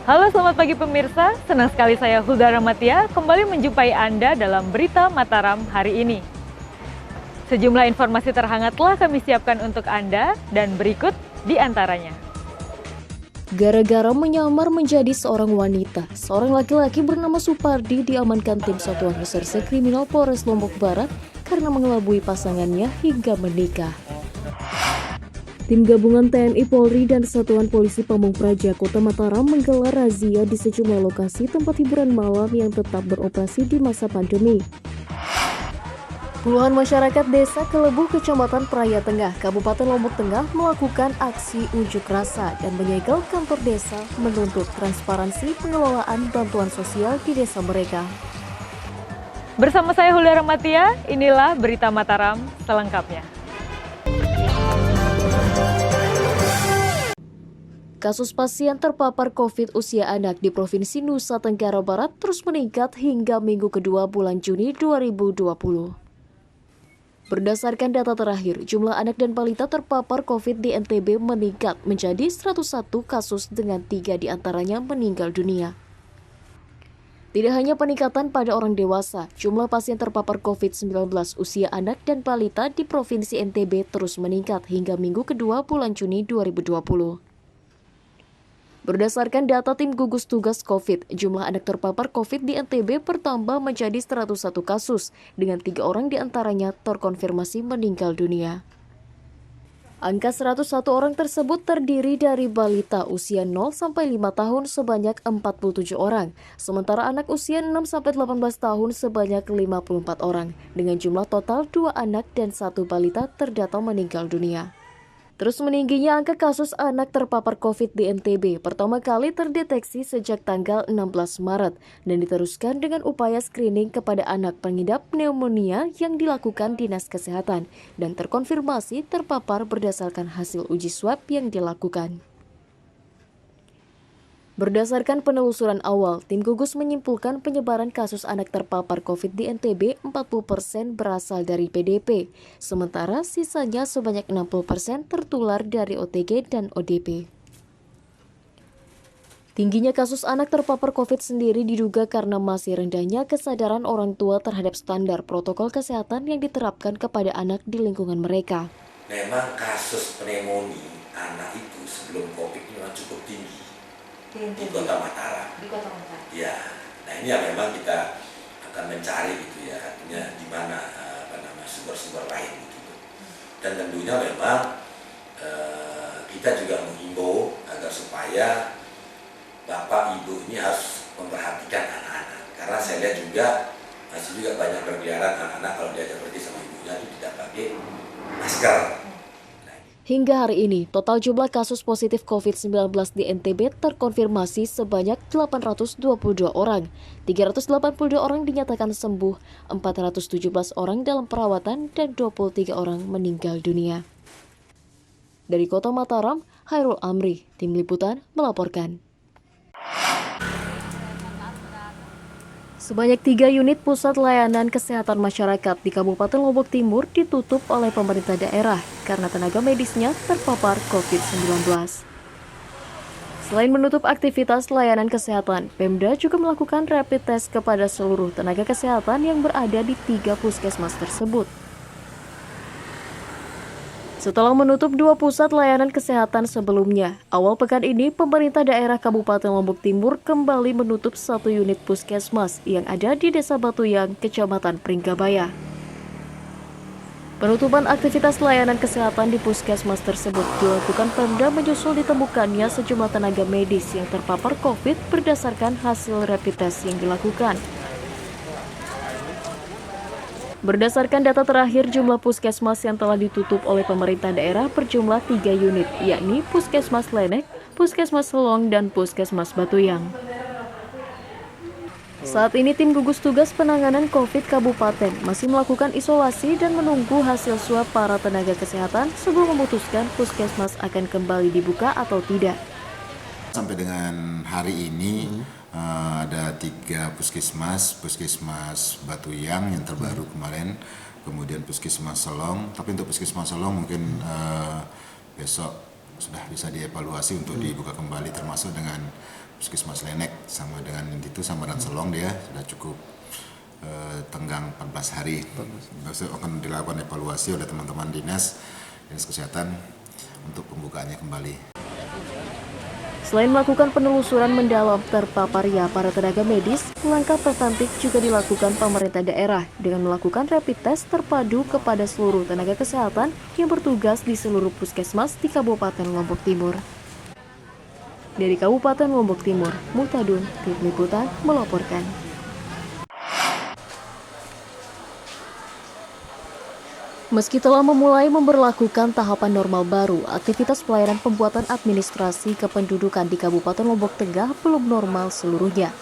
Halo selamat pagi pemirsa, senang sekali saya Hulda Ramatia kembali menjumpai Anda dalam Berita Mataram hari ini. Sejumlah informasi terhangat telah kami siapkan untuk Anda dan berikut di antaranya. Gara-gara menyamar menjadi seorang wanita, seorang laki-laki bernama Supardi diamankan tim Satuan Reserse Kriminal Polres Lombok Barat karena mengelabui pasangannya hingga menikah. Tim gabungan TNI Polri dan Satuan Polisi Pamung Praja Kota Mataram menggelar razia di sejumlah lokasi tempat hiburan malam yang tetap beroperasi di masa pandemi. Puluhan masyarakat desa Kelebuh, Kecamatan Praia Tengah, Kabupaten Lombok Tengah melakukan aksi unjuk rasa dan menyegel kantor desa menuntut transparansi pengelolaan bantuan sosial di desa mereka. Bersama saya Hulda Ramatia, inilah Berita Mataram selengkapnya. Kasus pasien terpapar COVID usia anak di Provinsi Nusa Tenggara Barat terus meningkat hingga minggu kedua bulan Juni 2020. Berdasarkan data terakhir, jumlah anak dan balita terpapar COVID di NTB meningkat menjadi 101 kasus dengan 3 diantaranya meninggal dunia. Tidak hanya peningkatan pada orang dewasa, jumlah pasien terpapar COVID-19 usia anak dan balita di Provinsi NTB terus meningkat hingga minggu kedua bulan Juni 2020. Berdasarkan data tim gugus tugas COVID, jumlah anak terpapar COVID di NTB bertambah menjadi 101 kasus, dengan 3 orang diantaranya terkonfirmasi meninggal dunia. Angka 101 orang tersebut terdiri dari balita usia 0-5 tahun sebanyak 47 orang, sementara anak usia 6-18 tahun sebanyak 54 orang, dengan jumlah total 2 anak dan 1 balita terdata meninggal dunia. Terus meningginya angka kasus anak terpapar COVID di NTB pertama kali terdeteksi sejak tanggal 16 Maret dan diteruskan dengan upaya screening kepada anak pengidap pneumonia yang dilakukan Dinas Kesehatan dan terkonfirmasi terpapar berdasarkan hasil uji swab yang dilakukan. Berdasarkan penelusuran awal, tim gugus menyimpulkan penyebaran kasus anak terpapar COVID di NTB 40% berasal dari PDP, sementara sisanya sebanyak 60% tertular dari OTG dan ODP. Tingginya kasus anak terpapar COVID sendiri diduga karena masih rendahnya kesadaran orang tua terhadap standar protokol kesehatan yang diterapkan kepada anak di lingkungan mereka. Memang kasus pneumonia anak itu sebelum COVID memang cukup tinggi. Di Kota Mataram. Ya, nah ini yang memang kita akan mencari gitu ya, artinya di mana sumber-sumber lain gitu. Dan tentunya memang kita juga menghimbau agar supaya bapak ibu ini harus memperhatikan anak-anak, karena saya lihat juga masih juga banyak berkeliaran anak-anak kalau diajak pergi sama ibunya itu tidak pakai masker. Hingga hari ini, total jumlah kasus positif COVID-19 di NTB terkonfirmasi sebanyak 822 orang. 382 orang dinyatakan sembuh, 417 orang dalam perawatan, dan 23 orang meninggal dunia. Dari Kota Mataram, Hairul Amri, Tim Liputan, melaporkan. Sebanyak 3 unit pusat layanan kesehatan masyarakat di Kabupaten Lombok Timur ditutup oleh pemerintah daerah karena tenaga medisnya terpapar COVID-19. Selain menutup aktivitas layanan kesehatan, Pemda juga melakukan rapid test kepada seluruh tenaga kesehatan yang berada di 3 puskesmas tersebut. Setelah menutup 2 pusat layanan kesehatan sebelumnya, awal pekan ini pemerintah daerah Kabupaten Lombok Timur kembali menutup 1 unit puskesmas yang ada di Desa Batuyang, Kecamatan Pringgabaya. Penutupan aktivitas layanan kesehatan di puskesmas tersebut dilakukan Pemda menyusul ditemukannya sejumlah tenaga medis yang terpapar COVID berdasarkan hasil rapid test yang dilakukan. Berdasarkan data terakhir, jumlah puskesmas yang telah ditutup oleh pemerintah daerah berjumlah 3 unit, yakni Puskesmas Lenek, Puskesmas Selong, dan Puskesmas Batuyang. Saat ini tim gugus tugas penanganan COVID Kabupaten masih melakukan isolasi dan menunggu hasil swab para tenaga kesehatan sebelum memutuskan puskesmas akan kembali dibuka atau tidak. Sampai dengan hari ini ada 3 puskesmas Batuyang yang terbaru kemarin, kemudian Puskesmas Selong. Tapi untuk Puskesmas Selong mungkin besok sudah bisa dievaluasi untuk dibuka kembali, termasuk dengan Puskesmas Lenek sama dengan itu Sambaran Selong dia sudah cukup tenggang 14 hari. Besok akan dilakukan evaluasi oleh teman-teman dinas kesehatan untuk pembukaannya kembali. Selain melakukan penelusuran mendalam terpaparnya para tenaga medis, langkah preventif juga dilakukan pemerintah daerah dengan melakukan rapid test terpadu kepada seluruh tenaga kesehatan yang bertugas di seluruh puskesmas di Kabupaten Lombok Timur. Dari Kabupaten Lombok Timur, Muhtadun, Tim Liputan melaporkan. Meski telah memulai memberlakukan tahapan normal baru, aktivitas pelayanan pembuatan administrasi kependudukan di Kabupaten Lombok Tengah belum normal seluruhnya.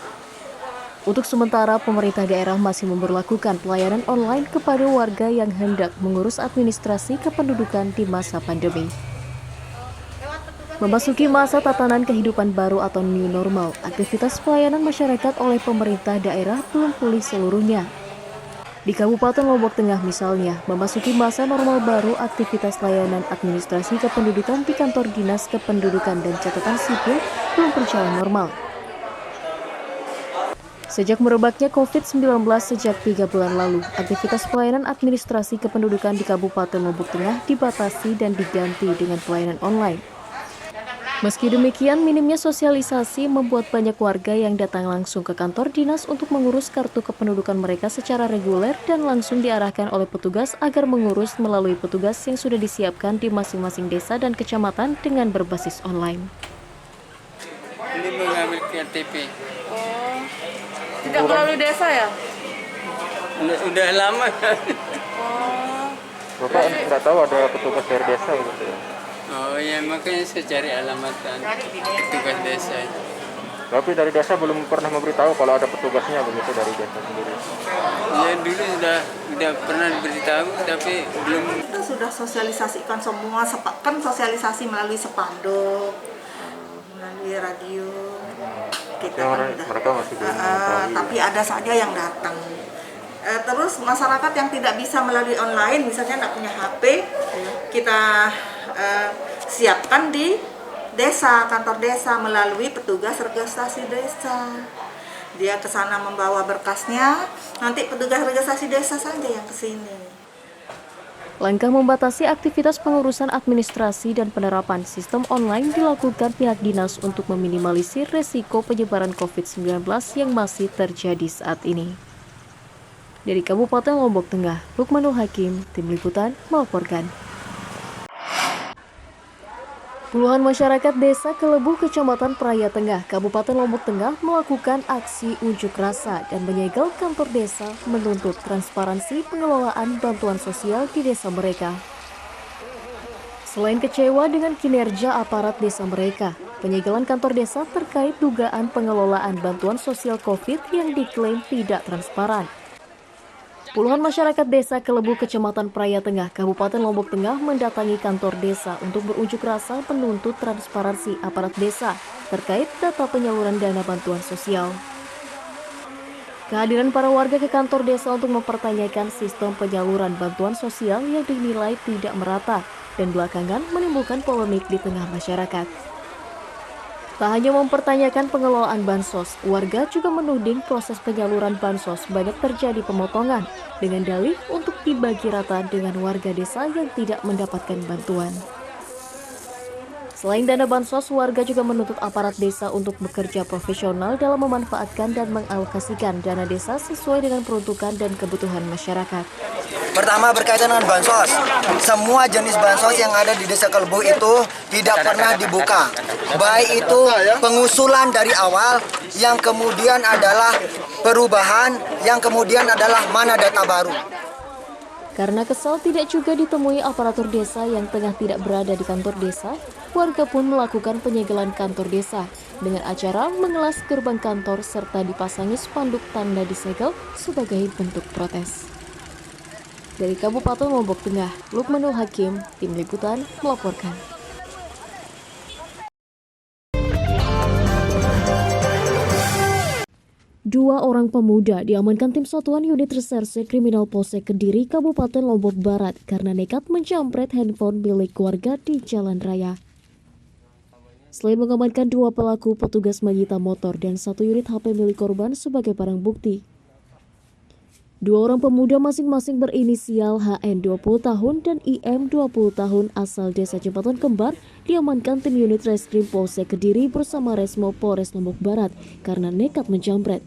Untuk sementara, pemerintah daerah masih memberlakukan pelayanan online kepada warga yang hendak mengurus administrasi kependudukan di masa pandemi. Memasuki masa tatanan kehidupan baru atau new normal, aktivitas pelayanan masyarakat oleh pemerintah daerah belum pulih seluruhnya. Di Kabupaten Lombok Tengah misalnya, memasuki masa normal baru, aktivitas layanan administrasi kependudukan di kantor Dinas Kependudukan dan Catatan Sipil belum berjalan normal. Sejak merebaknya COVID-19 sejak 3 bulan lalu, aktivitas pelayanan administrasi kependudukan di Kabupaten Lombok Tengah dibatasi dan diganti dengan pelayanan online. Meski demikian, minimnya sosialisasi membuat banyak warga yang datang langsung ke kantor dinas untuk mengurus kartu kependudukan mereka secara reguler dan langsung diarahkan oleh petugas agar mengurus melalui petugas yang sudah disiapkan di masing-masing desa dan kecamatan dengan berbasis online. Ini mengambil KTP. Oh, tidak melalui desa ya? Udah lama. Oh, Bapak nggak tahu ada petugas dari desa gitu ya? Oh ya, makanya saya cari alamatan petugas desa. Tapi dari desa belum pernah memberitahu kalau ada petugasnya begitu dari desa sendiri. Ya dulu sudah pernah diberitahu tapi belum. kita sudah sosialisasikan semua, kan sosialisasi melalui spanduk, melalui radio. Kita kan Mereka masih belum mengetahui. tapi ada saja yang datang. Terus masyarakat yang tidak bisa melalui online, misalnya tidak punya HP, kita siapkan di desa, kantor desa melalui petugas registrasi desa. Dia ke sana membawa berkasnya, nanti petugas registrasi desa saja yang ke sini. Langkah membatasi aktivitas pengurusan administrasi dan penerapan sistem online dilakukan pihak dinas untuk meminimalisir resiko penyebaran COVID-19 yang masih terjadi saat ini. Dari Kabupaten Lombok Tengah, Lukmanul Hakim, Tim Liputan melaporkan. Puluhan masyarakat desa Kelebu, Kecamatan Praia Tengah, Kabupaten Lombok Tengah melakukan aksi unjuk rasa dan menyegel kantor desa menuntut transparansi pengelolaan bantuan sosial di desa mereka. Selain kecewa dengan kinerja aparat desa mereka, penyegelan kantor desa terkait dugaan pengelolaan bantuan sosial COVID yang diklaim tidak transparan. Puluhan masyarakat desa Kelebu, Kecamatan Praia Tengah, Kabupaten Lombok Tengah mendatangi kantor desa untuk berunjuk rasa menuntut transparansi aparat desa terkait data penyaluran dana bantuan sosial. Kehadiran para warga ke kantor desa untuk mempertanyakan sistem penyaluran bantuan sosial yang dinilai tidak merata dan belakangan menimbulkan polemik di tengah masyarakat. Tak hanya mempertanyakan pengelolaan bansos, warga juga menuding proses penyaluran bansos banyak terjadi pemotongan dengan dalih untuk dibagi rata dengan warga desa yang tidak mendapatkan bantuan. Selain dana bansos, warga juga menuntut aparat desa untuk bekerja profesional dalam memanfaatkan dan mengalokasikan dana desa sesuai dengan peruntukan dan kebutuhan masyarakat. Pertama, berkaitan dengan bansos. Semua jenis bansos yang ada di Desa Kelebu itu tidak pernah dibuka. Baik itu pengusulan dari awal, yang kemudian adalah perubahan, yang kemudian adalah mana data baru. Karena kesal tidak juga ditemui aparatur desa yang tengah tidak berada di kantor desa, warga pun melakukan penyegelan kantor desa dengan acara mengelas gerbang kantor serta dipasangi spanduk tanda disegel sebagai bentuk protes. Dari Kabupaten Lombok Tengah, Lukmanul Hakim, Tim Liputan melaporkan. Dua orang pemuda diamankan tim Satuan Unit Reserse Kriminal Polsek Kediri, Kabupaten Lombok Barat karena nekat menjamret handphone milik warga di jalan raya. Selain mengamankan 2 pelaku, petugas menyita motor dan 1 unit HP milik korban sebagai barang bukti. 2 orang pemuda masing-masing berinisial HN 20 tahun dan IM 20 tahun asal Desa Jembatan Kembar diamankan tim unit Reskrim Polsek Kediri bersama Resmo Polres Lombok Barat karena nekat menjamret.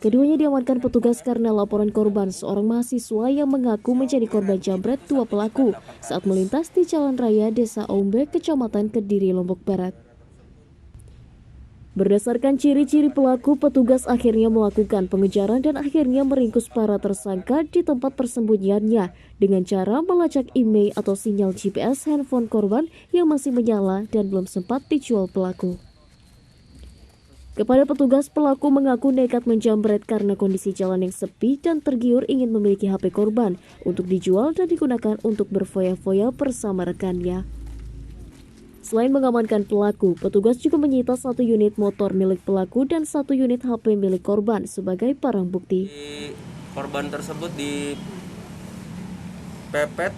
Keduanya diamankan petugas karena laporan korban seorang mahasiswa yang mengaku menjadi korban jambret 2 pelaku saat melintas di Jalan Raya Desa Ombe, Kecamatan Kediri, Lombok Barat. Berdasarkan ciri-ciri pelaku, petugas akhirnya melakukan pengejaran dan akhirnya meringkus para tersangka di tempat persembunyiannya dengan cara melacak email atau sinyal GPS handphone korban yang masih menyala dan belum sempat dijual pelaku. Kepada petugas, pelaku mengaku nekat menjamret karena kondisi jalan yang sepi dan tergiur ingin memiliki HP korban untuk dijual dan digunakan untuk berfoya-foya bersama rekannya. Selain mengamankan pelaku, petugas juga menyita 1 unit motor milik pelaku dan 1 unit HP milik korban sebagai barang bukti. Korban tersebut dipepet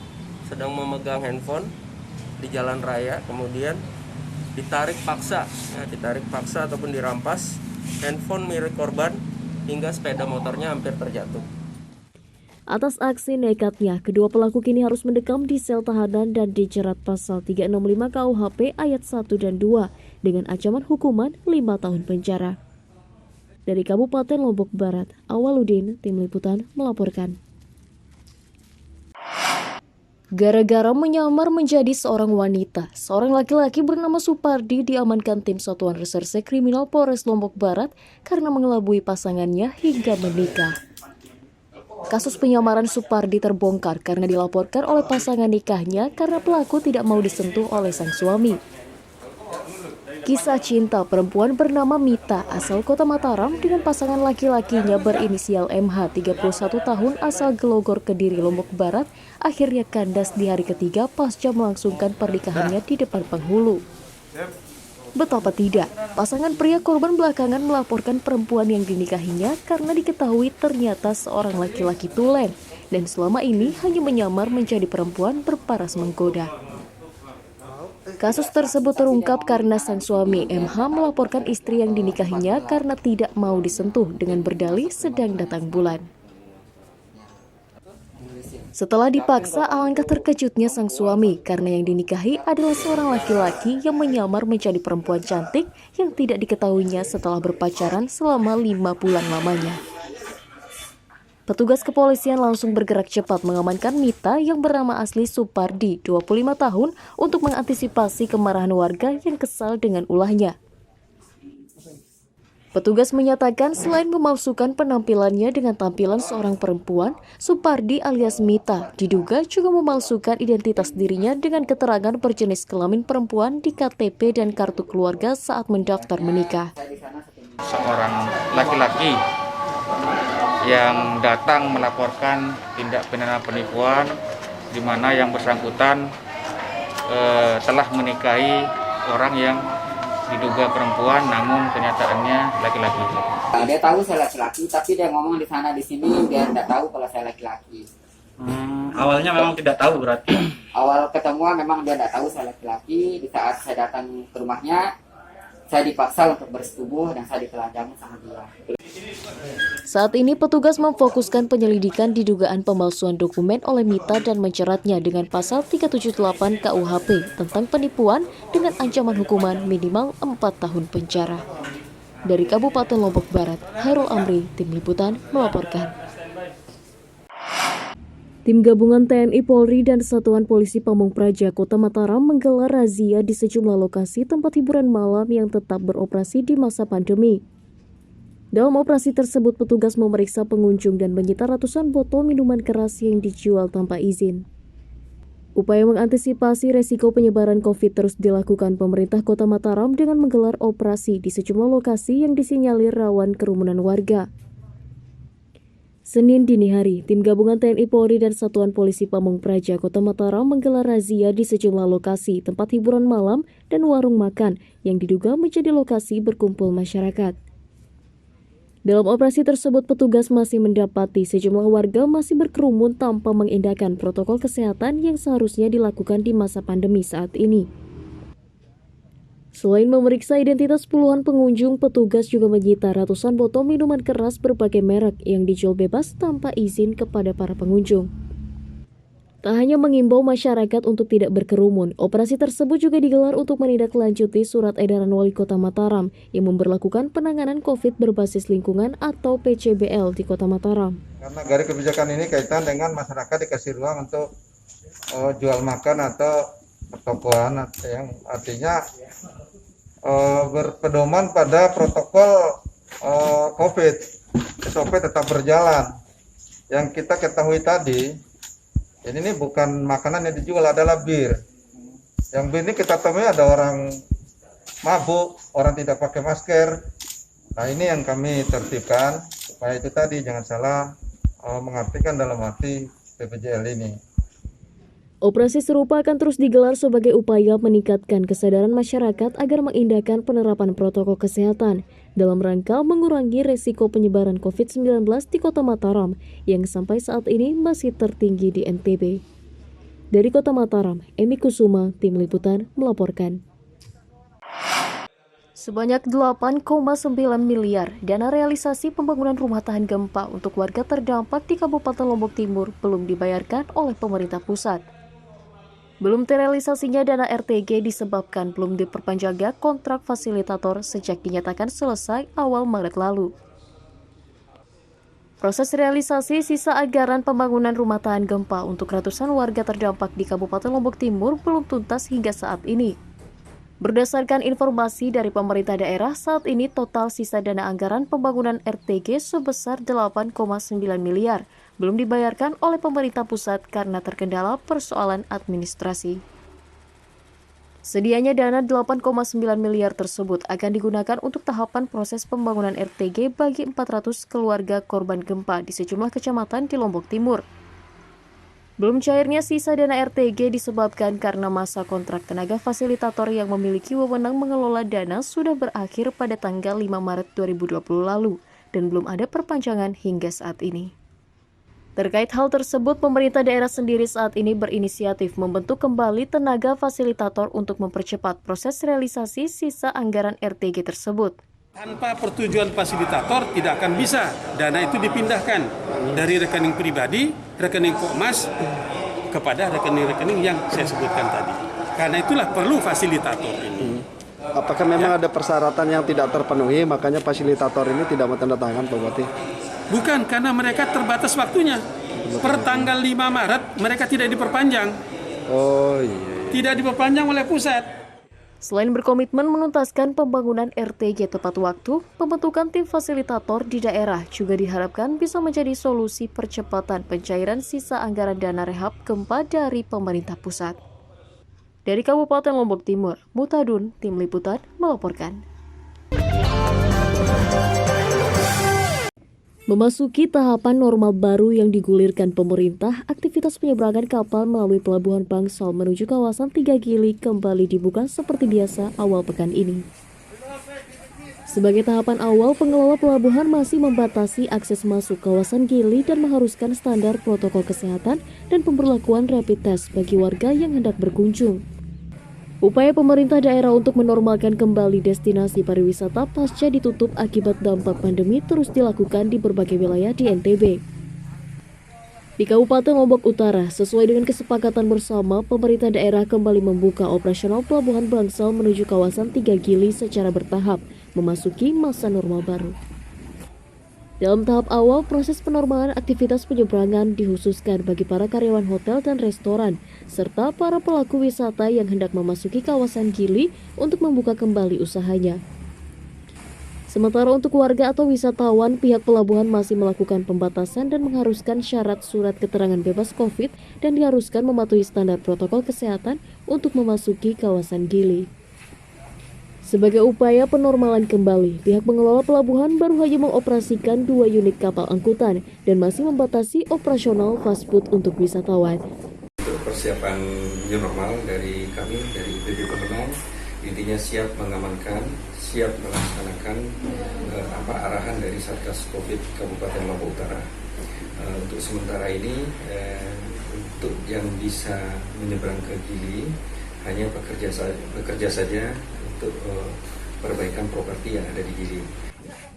sedang memegang handphone di jalan raya, kemudian ditarik paksa ataupun dirampas handphone milik korban hingga sepeda motornya hampir terjatuh. Atas aksi nekatnya, kedua pelaku kini harus mendekam di sel tahanan dan dijerat pasal 365 KUHP ayat 1 dan 2 dengan ancaman hukuman 5 tahun penjara. Dari Kabupaten Lombok Barat, Awaludin, Tim Liputan melaporkan. Gara-gara menyamar menjadi seorang wanita, seorang laki-laki bernama Supardi diamankan tim Satuan Reserse Kriminal Polres Lombok Barat karena mengelabui pasangannya hingga menikah. Kasus penyamaran Supardi terbongkar karena dilaporkan oleh pasangan nikahnya karena pelaku tidak mau disentuh oleh sang suami. Kisah cinta perempuan bernama Mita asal Kota Mataram dengan pasangan laki-lakinya berinisial MH 31 tahun asal Gelogor Kediri Lombok Barat akhirnya kandas di hari ketiga pasca melangsungkan pernikahannya di depan penghulu. Betapa tidak, pasangan pria korban belakangan melaporkan perempuan yang dinikahinya karena diketahui ternyata seorang laki-laki tulen dan selama ini hanya menyamar menjadi perempuan berparas menggoda. Kasus tersebut terungkap karena sang suami MH melaporkan istri yang dinikahinya karena tidak mau disentuh dengan berdalih sedang datang bulan. Setelah dipaksa, alangkah terkejutnya sang suami karena yang dinikahi adalah seorang laki-laki yang menyamar menjadi perempuan cantik yang tidak diketahuinya setelah berpacaran selama 5 bulan lamanya. Petugas kepolisian langsung bergerak cepat mengamankan Mita yang bernama asli Supardi, 25 tahun, untuk mengantisipasi kemarahan warga yang kesal dengan ulahnya. Petugas menyatakan selain memalsukan penampilannya dengan tampilan seorang perempuan, Supardi alias Mita diduga juga memalsukan identitas dirinya dengan keterangan berjenis kelamin perempuan di KTP dan kartu keluarga saat mendaftar menikah. Seorang laki-laki yang datang melaporkan tindak pidana penipuan di mana yang bersangkutan telah menikahi orang yang diduga perempuan namun kenyataannya laki-laki. Dia tahu saya laki-laki tapi dia ngomong di sana di sini dia tidak tahu kalau saya laki-laki. Awalnya memang tidak tahu berarti. Awal ketemuan memang dia tidak tahu saya laki-laki. Di saat saya datang ke rumahnya saya dipaksa untuk bersetubuh dan saya ditelanjangi sama dia. Saat ini petugas memfokuskan penyelidikan di dugaan pemalsuan dokumen oleh Mita dan menjeratnya dengan pasal 378 KUHP tentang penipuan dengan ancaman hukuman minimal 4 tahun penjara. Dari Kabupaten Lombok Barat, Hairul Amri, Tim Liputan melaporkan. Tim gabungan TNI Polri dan Satuan Polisi Pamung Praja Kota Mataram menggelar razia di sejumlah lokasi tempat hiburan malam yang tetap beroperasi di masa pandemi. Dalam operasi tersebut, petugas memeriksa pengunjung dan menyita ratusan botol minuman keras yang dijual tanpa izin. Upaya mengantisipasi resiko penyebaran COVID terus dilakukan pemerintah Kota Mataram dengan menggelar operasi di sejumlah lokasi yang disinyalir rawan kerumunan warga. Senin dini hari, tim gabungan TNI Polri dan Satuan Polisi Pamung Praja Kota Mataram menggelar razia di sejumlah lokasi tempat hiburan malam dan warung makan yang diduga menjadi lokasi berkumpul masyarakat. Dalam operasi tersebut, petugas masih mendapati sejumlah warga masih berkerumun tanpa mengindahkan protokol kesehatan yang seharusnya dilakukan di masa pandemi saat ini. Selain memeriksa identitas puluhan pengunjung, petugas juga menyita ratusan botol minuman keras berbagai merek yang dijual bebas tanpa izin kepada para pengunjung. Tak hanya mengimbau masyarakat untuk tidak berkerumun, operasi tersebut juga digelar untuk menindaklanjuti surat edaran Wali Kota Mataram yang memberlakukan penanganan COVID berbasis lingkungan atau PCBL di Kota Mataram. Karena dari kebijakan ini kaitan dengan masyarakat dikasih ruang untuk jual makan atau pertokoan, yang artinya berpedoman pada protokol COVID. SOP tetap berjalan. Yang kita ketahui tadi, ini bukan makanan yang dijual, adalah bir. Yang bir ini kita temui ada orang mabuk, orang tidak pakai masker. Nah, ini yang kami tertibkan supaya itu tadi jangan salah mengartikan dalam arti PPJL ini. Operasi serupa akan terus digelar sebagai upaya meningkatkan kesadaran masyarakat agar mengindahkan penerapan protokol kesehatan dalam rangka mengurangi resiko penyebaran COVID-19 di Kota Mataram yang sampai saat ini masih tertinggi di NTB. Dari Kota Mataram, Emi Kusuma, Tim Liputan, melaporkan. Sebanyak 8,9 miliar dana realisasi pembangunan rumah tahan gempa untuk warga terdampak di Kabupaten Lombok Timur belum dibayarkan oleh pemerintah pusat. Belum terrealisasinya dana RTG disebabkan belum diperpanjangnya kontrak fasilitator sejak dinyatakan selesai awal Maret lalu. Proses realisasi sisa anggaran pembangunan rumah tahan gempa untuk ratusan warga terdampak di Kabupaten Lombok Timur belum tuntas hingga saat ini. Berdasarkan informasi dari pemerintah daerah, saat ini total sisa dana anggaran pembangunan RTG sebesar 8,9 miliar belum dibayarkan oleh pemerintah pusat karena terkendala persoalan administrasi. Sedianya dana 8,9 miliar tersebut akan digunakan untuk tahapan proses pembangunan RTG bagi 400 keluarga korban gempa di sejumlah kecamatan di Lombok Timur. Belum cairnya sisa dana RTG disebabkan karena masa kontrak tenaga fasilitator yang memiliki wewenang mengelola dana sudah berakhir pada tanggal 5 Maret 2020 lalu dan belum ada perpanjangan hingga saat ini. Terkait hal tersebut, pemerintah daerah sendiri saat ini berinisiatif membentuk kembali tenaga fasilitator untuk mempercepat proses realisasi sisa anggaran RTG tersebut. Tanpa persetujuan fasilitator tidak akan bisa dana itu dipindahkan dari rekening pribadi, rekening Kokmas kepada rekening-rekening yang saya sebutkan tadi. Karena itulah perlu fasilitator ini. Apakah memang ada persyaratan yang tidak terpenuhi makanya fasilitator ini tidak menandatangani Pak Bupati? Bukan, karena mereka terbatas waktunya. Per tanggal 5 Maret mereka tidak diperpanjang. Oh iya. Tidak diperpanjang oleh pusat. Selain berkomitmen menuntaskan pembangunan RTG tepat waktu, pembentukan tim fasilitator di daerah juga diharapkan bisa menjadi solusi percepatan pencairan sisa anggaran dana rehab gempa dari pemerintah pusat. Dari Kabupaten Lombok Timur, Mutadun, Tim Liputan, melaporkan. Memasuki tahapan normal baru yang digulirkan pemerintah, aktivitas penyeberangan kapal melalui Pelabuhan Bangsal menuju kawasan 3 Gili kembali dibuka seperti biasa awal pekan ini. Sebagai tahapan awal, pengelola pelabuhan masih membatasi akses masuk kawasan Gili dan mengharuskan standar protokol kesehatan dan pemberlakuan rapid test bagi warga yang hendak berkunjung. Upaya pemerintah daerah untuk menormalkan kembali destinasi pariwisata pasca ditutup akibat dampak pandemi terus dilakukan di berbagai wilayah di NTB. Di Kabupaten Lombok Utara, sesuai dengan kesepakatan bersama, pemerintah daerah kembali membuka operasional Pelabuhan Bangsal menuju kawasan 3 Gili secara bertahap, memasuki masa normal baru. Dalam tahap awal, proses penormalan aktivitas penyeberangan dikhususkan bagi para karyawan hotel dan restoran, serta para pelaku wisata yang hendak memasuki kawasan Gili untuk membuka kembali usahanya. Sementara untuk warga atau wisatawan, pihak pelabuhan masih melakukan pembatasan dan mengharuskan syarat surat keterangan bebas COVID dan diharuskan mematuhi standar protokol kesehatan untuk memasuki kawasan Gili. Sebagai upaya penormalan kembali, pihak pengelola pelabuhan baru saja mengoperasikan 2 unit kapal angkutan dan masih membatasi operasional fast food untuk wisatawan. Untuk persiapan new normal dari kami, dari BP Pemenang, intinya siap mengamankan, siap melaksanakan arahan dari Satgas Covid Kabupaten Lombok Utara. Untuk sementara ini, untuk yang bisa menyeberang ke Gili, hanya bekerja saja untuk perbaikan properti yang ada di Giling.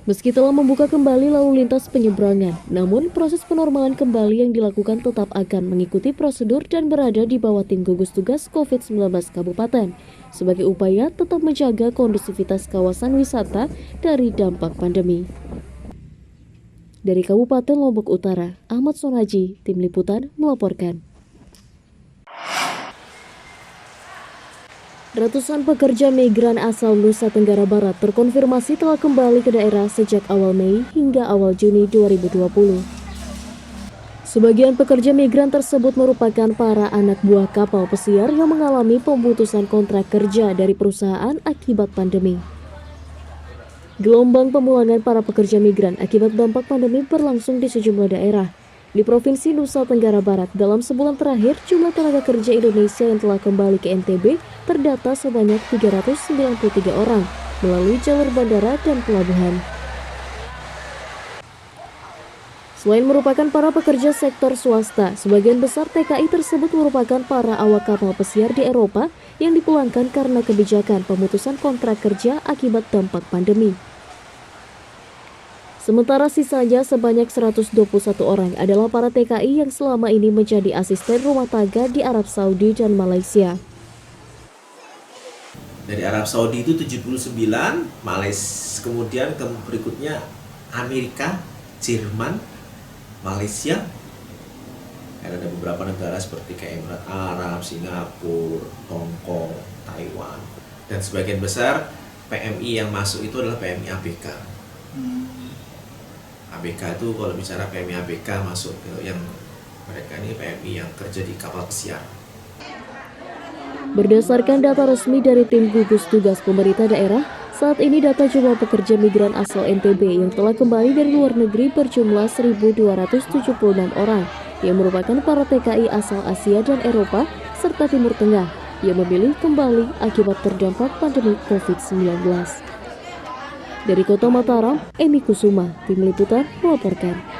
Meski telah membuka kembali lalu lintas penyeberangan, namun proses penormalan kembali yang dilakukan tetap akan mengikuti prosedur dan berada di bawah tim gugus tugas COVID-19 Kabupaten sebagai upaya tetap menjaga kondusivitas kawasan wisata dari dampak pandemi. Dari Kabupaten Lombok Utara, Ahmad Sonaji, Tim Liputan melaporkan. Ratusan pekerja migran asal Nusa Tenggara Barat terkonfirmasi telah kembali ke daerah sejak awal Mei hingga awal Juni 2020. Sebagian pekerja migran tersebut merupakan para anak buah kapal pesiar yang mengalami pemutusan kontrak kerja dari perusahaan akibat pandemi. Gelombang pemulangan para pekerja migran akibat dampak pandemi berlangsung di sejumlah daerah. Di Provinsi Nusa Tenggara Barat, dalam sebulan terakhir, jumlah tenaga kerja Indonesia yang telah kembali ke NTB terdata sebanyak 393 orang melalui jalur bandara dan pelabuhan. Selain merupakan para pekerja sektor swasta, sebagian besar TKI tersebut merupakan para awak kapal pesiar di Eropa yang dipulangkan karena kebijakan pemutusan kontrak kerja akibat dampak pandemi. Sementara sisanya sebanyak 121 orang adalah para TKI yang selama ini menjadi asisten rumah tangga di Arab Saudi dan Malaysia. Dari Arab Saudi itu 79, Malaysia, kemudian berikutnya Amerika, Jerman, Malaysia. Ada beberapa negara seperti kayak Emirat Arab, Singapura, Hong Kong, Taiwan. Dan sebagian besar PMI yang masuk itu adalah PMI ABK. ABK itu kalau bicara PMI ABK masuk ke yang mereka ini PMI yang kerja di kapal pesiar. Berdasarkan data resmi dari tim gugus tugas pemerintah daerah, saat ini data jumlah pekerja migran asal NTB yang telah kembali dari luar negeri berjumlah 1.276 orang yang merupakan para TKI asal Asia dan Eropa serta Timur Tengah yang memilih kembali akibat terdampak pandemi COVID-19. Dari Kota Mataram, Emi Kusuma, Tim Liputan melaporkan.